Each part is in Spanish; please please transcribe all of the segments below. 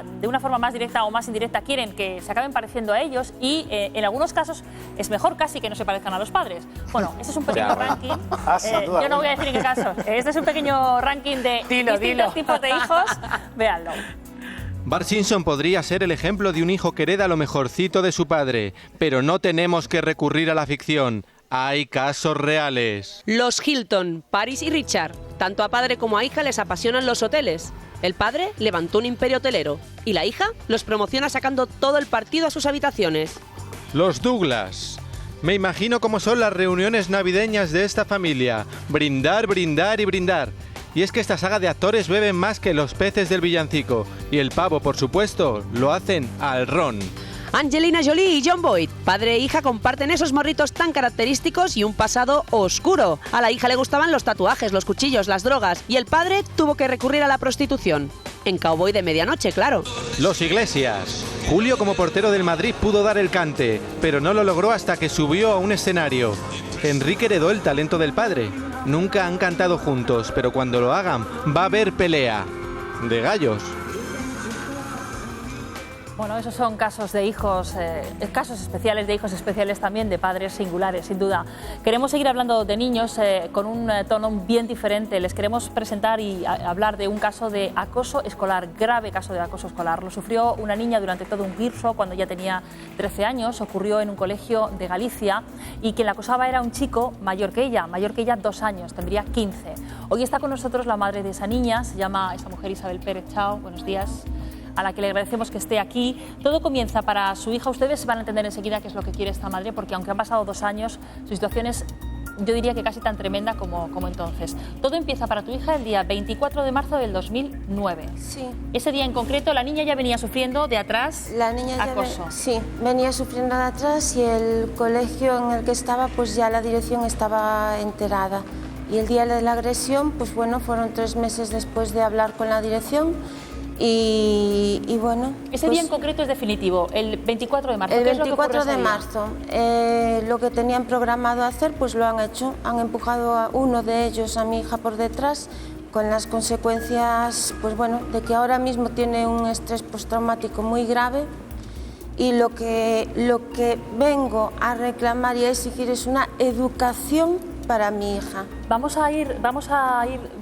de una forma más directa o más indirecta quieren que se acaben pareciendo a ellos y en algunos casos es mejor casi que no se parezcan a los padres. Bueno, este es un pequeño ranking. Yo no voy a decir en qué casos. Este es un pequeño ranking de distintos tipos de hijos. Véanlo. Bart Simpson podría ser el ejemplo de un hijo que hereda lo mejorcito de su padre, pero no tenemos que recurrir a la ficción. Hay casos reales. Los Hilton, Paris y Richard. Tanto a padre como a hija les apasionan los hoteles. El padre levantó un imperio hotelero y la hija los promociona sacando todo el partido a sus habitaciones. Los Douglas. Me imagino cómo son las reuniones navideñas de esta familia. Brindar, brindar y brindar. Y es que esta saga de actores beben más que los peces del villancico. Y el pavo, por supuesto, lo hacen al ron. Angelina Jolie y Jon Voight, padre e hija, comparten esos morritos tan característicos y un pasado oscuro. A la hija le gustaban los tatuajes, los cuchillos, las drogas y el padre tuvo que recurrir a la prostitución. En Cowboy de Medianoche, claro. Los Iglesias. Julio, como portero del Madrid, pudo dar el cante, pero no lo logró hasta que subió a un escenario. Enrique heredó el talento del padre. Nunca han cantado juntos, pero cuando lo hagan va a haber pelea de gallos. Bueno, esos son casos de hijos, casos especiales de hijos especiales también, de padres singulares, sin duda. Queremos seguir hablando de niños con un tono bien diferente. Les queremos presentar y hablar de un caso de acoso escolar, grave caso de acoso escolar. Lo sufrió una niña durante todo un curso cuando ya tenía 13 años. Ocurrió en un colegio de Galicia y quien la acosaba era un chico mayor que ella 2 años, tendría 15. Hoy está con nosotros la madre de esa niña, se llama esta mujer Isabel Pérez. Chao, buenos días. A la que le agradecemos que esté aquí. Todo comienza para su hija. Ustedes van a entender enseguida qué es lo que quiere esta madre, porque aunque han pasado 2 años, su situación es, yo diría que casi tan tremenda como entonces. Todo empieza para tu hija el día 24 de marzo del 2009. Sí. Ese día en concreto la niña ya venía sufriendo de atrás acoso. Sí, venía sufriendo de atrás y el colegio en el que estaba, pues ya la dirección estaba enterada. Y el día de la agresión, pues bueno, fueron 3 meses después de hablar con la dirección. Y bueno... Ese día en concreto es definitivo, el 24 de marzo. El ¿Qué es lo que 24 ocurre de marzo. Lo que tenían programado hacer, pues lo han hecho. Han empujado a uno de ellos, a mi hija, por detrás, con las consecuencias, pues bueno, de que ahora mismo tiene un estrés postraumático muy grave. Y lo que vengo a reclamar y a exigir es una educación para mi hija. Vamos a ir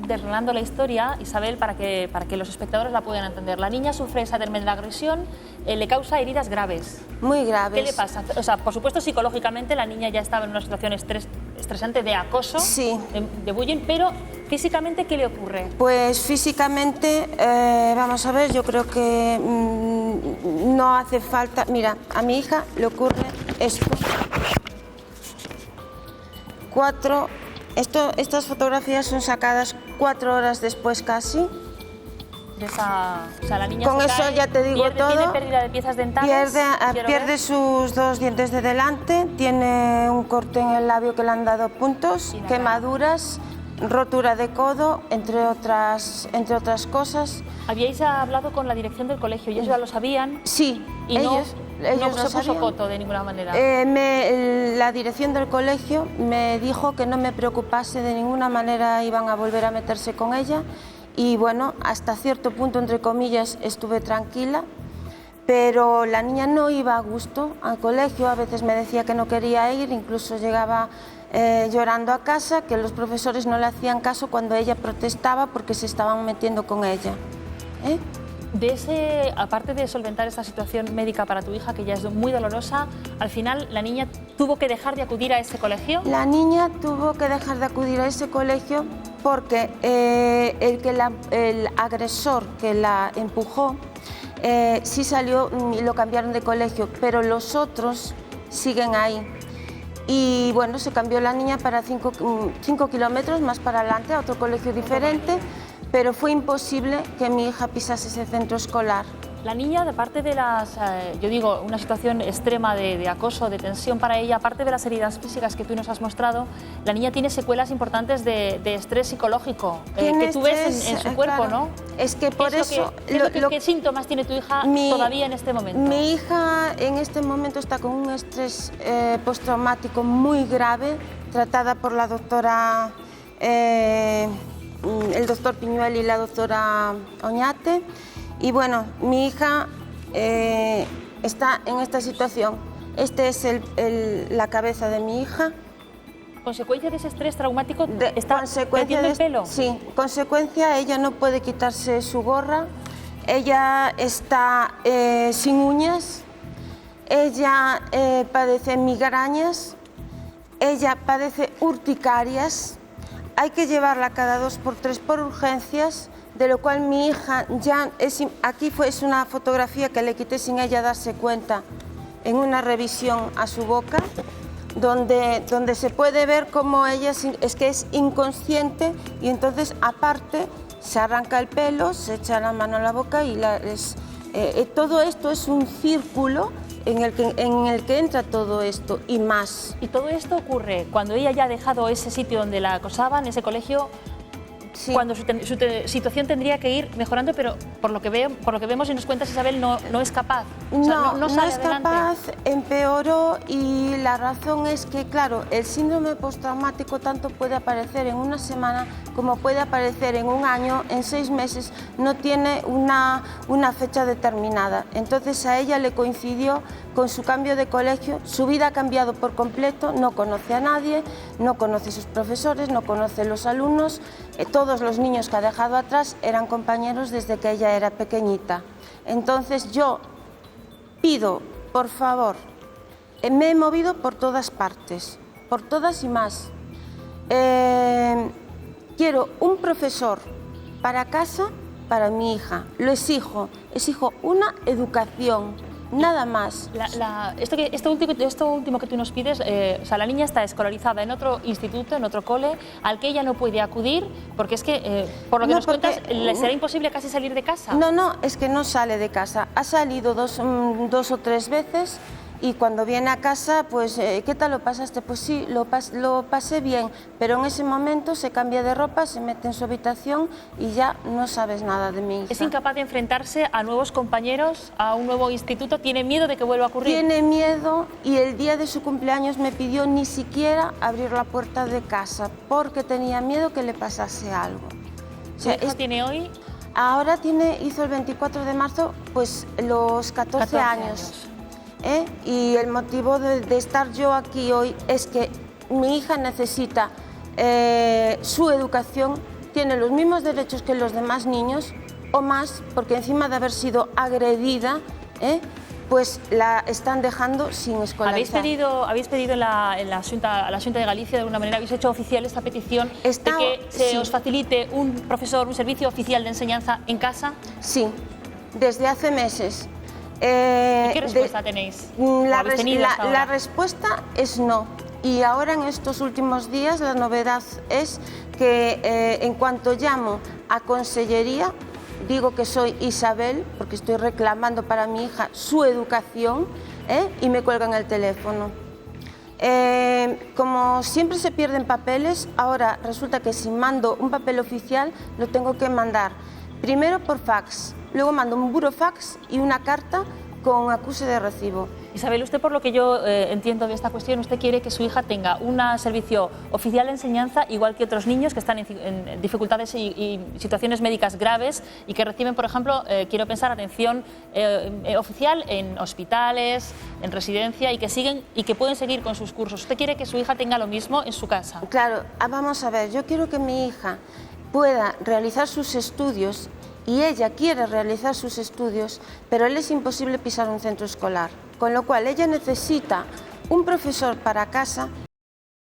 desgranando la historia, Isabel, para que los espectadores la puedan entender. La niña sufre esa tremenda agresión, le causa heridas graves. Muy graves. ¿Qué le pasa? O sea, por supuesto, psicológicamente la niña ya estaba en una situación estresante de acoso, sí, de bullying, pero físicamente, ¿qué le ocurre? Pues físicamente, vamos a ver, yo creo que no hace falta... Mira, a mi hija le ocurre esto. Estas fotografías son sacadas 4 horas después casi. O sea, la niña con eso cae, ya te digo todo. Tiene pérdida de piezas dentales. Pierde sus 2 dientes de delante, tiene un corte en el labio que le han dado puntos, quemaduras, rotura de codo, entre otras cosas. ¿Habíais hablado con la dirección del colegio? ¿Ellos ya lo sabían? Sí, y ellos no se puso sabían. coto de ninguna manera. La dirección del colegio me dijo que no me preocupase de ninguna manera, iban a volver a meterse con ella y bueno, hasta cierto punto, entre comillas, estuve tranquila, pero la niña no iba a gusto al colegio, a veces me decía que no quería ir, incluso llegaba llorando a casa, que los profesores no le hacían caso cuando ella protestaba porque se estaban metiendo con ella. Aparte de solventar esta situación médica para tu hija, que ya es muy dolorosa, al final la niña tuvo que dejar de acudir a ese colegio. La niña tuvo que dejar de acudir a ese colegio porque el agresor que la empujó sí salió y lo cambiaron de colegio, pero los otros siguen ahí. Y bueno, se cambió la niña para 5 kilómetros más para adelante, a otro colegio diferente. Pero fue imposible que mi hija pisase ese centro escolar. La niña, de parte de una situación extrema de acoso, de tensión para ella, aparte de las heridas físicas que tú nos has mostrado, la niña tiene secuelas importantes de estrés psicológico que tú ves en su cuerpo, claro. ¿No? Es que por eso... ¿Qué síntomas tiene tu hija todavía en este momento? Mi hija en este momento está con un estrés postraumático muy grave, tratada por la doctora... el doctor Piñuel y la doctora Oñate, Y bueno, mi hija está en esta situación. Este es la cabeza de mi hija. ¿Consecuencia de ese estrés traumático está consecuencia perdiendo el pelo? Sí, consecuencia, ella no puede quitarse su gorra, ella está sin uñas, ella padece migrañas, ella padece urticarias, hay que llevarla cada 2 por 3 por urgencias, de lo cual mi hija ya aquí es una fotografía que le quité sin ella darse cuenta en una revisión a su boca, donde se puede ver cómo ella es inconsciente y entonces aparte se arranca el pelo, se echa la mano a la boca y todo esto es un círculo en el que entra todo esto y más. Y todo esto ocurre cuando ella ya ha dejado ese sitio donde la acosaban, ese colegio, sí, cuando su situación tendría que ir mejorando, pero por lo que vemos y nos cuentas, Isabel, no es capaz. O sea, no sale es adelante. Capaz, empeoró, y la razón es que, claro, el síndrome postraumático tanto puede aparecer en una semana como puede aparecer en un año, en 6 meses, no tiene una fecha determinada. Entonces a ella le coincidió con su cambio de colegio, su vida ha cambiado por completo, no conoce a nadie, no conoce a sus profesores, no conoce a los alumnos, todos los niños que ha dejado atrás eran compañeros desde que ella era pequeñita. Entonces yo pido, por favor, me he movido por todas partes, por todas y más. Quiero un profesor para casa, para mi hija, lo exijo una educación, nada más. Esto último que tú nos pides, o sea, la niña está escolarizada en otro instituto, en otro cole, al que ella no puede acudir, porque es que, por lo que nos cuentas, le será imposible casi salir de casa. No, es que no sale de casa. Ha salido 2 o 3 veces y cuando viene a casa, pues, ¿qué tal lo pasaste? Pues sí, lo pasé bien, pero en ese momento se cambia de ropa, se mete en su habitación y ya no sabes nada de mi hija. ¿Es incapaz de enfrentarse a nuevos compañeros, a un nuevo instituto? ¿Tiene miedo de que vuelva a ocurrir? Tiene miedo, y el día de su cumpleaños me pidió ni siquiera abrir la puerta de casa porque tenía miedo que le pasase algo. O sea, ¿qué tiene hoy? Ahora hizo el 24 de marzo pues los 14 años. Y el motivo de estar yo aquí hoy es que mi hija necesita su educación, tiene los mismos derechos que los demás niños o más, porque encima de haber sido agredida, pues la están dejando sin escolarizar. ¿Habéis pedido a la Xunta de Galicia, de alguna manera, habéis hecho oficial esta petición de que se os facilite un profesor, un servicio oficial de enseñanza en casa? Sí, desde hace meses. ¿Qué respuesta tenéis? La respuesta es no. Y ahora en estos últimos días la novedad es que en cuanto llamo a Consellería, digo que soy Isabel, porque estoy reclamando para mi hija su educación, y me cuelgan el teléfono. Como siempre se pierden papeles, ahora resulta que si mando un papel oficial lo tengo que mandar primero por fax, luego mando un burofax y una carta con acuse de recibo. Isabel, usted, por lo que yo entiendo de esta cuestión, usted quiere que su hija tenga un servicio oficial de enseñanza igual que otros niños que están en dificultades y situaciones médicas graves y que reciben, por ejemplo, quiero pensar, atención oficial en hospitales, en residencia y que pueden seguir con sus cursos. ¿Usted quiere que su hija tenga lo mismo en su casa? Claro, vamos a ver, yo quiero que mi hija pueda realizar sus estudios, y ella quiere realizar sus estudios, pero le es imposible pisar un centro escolar, con lo cual ella necesita un profesor para casa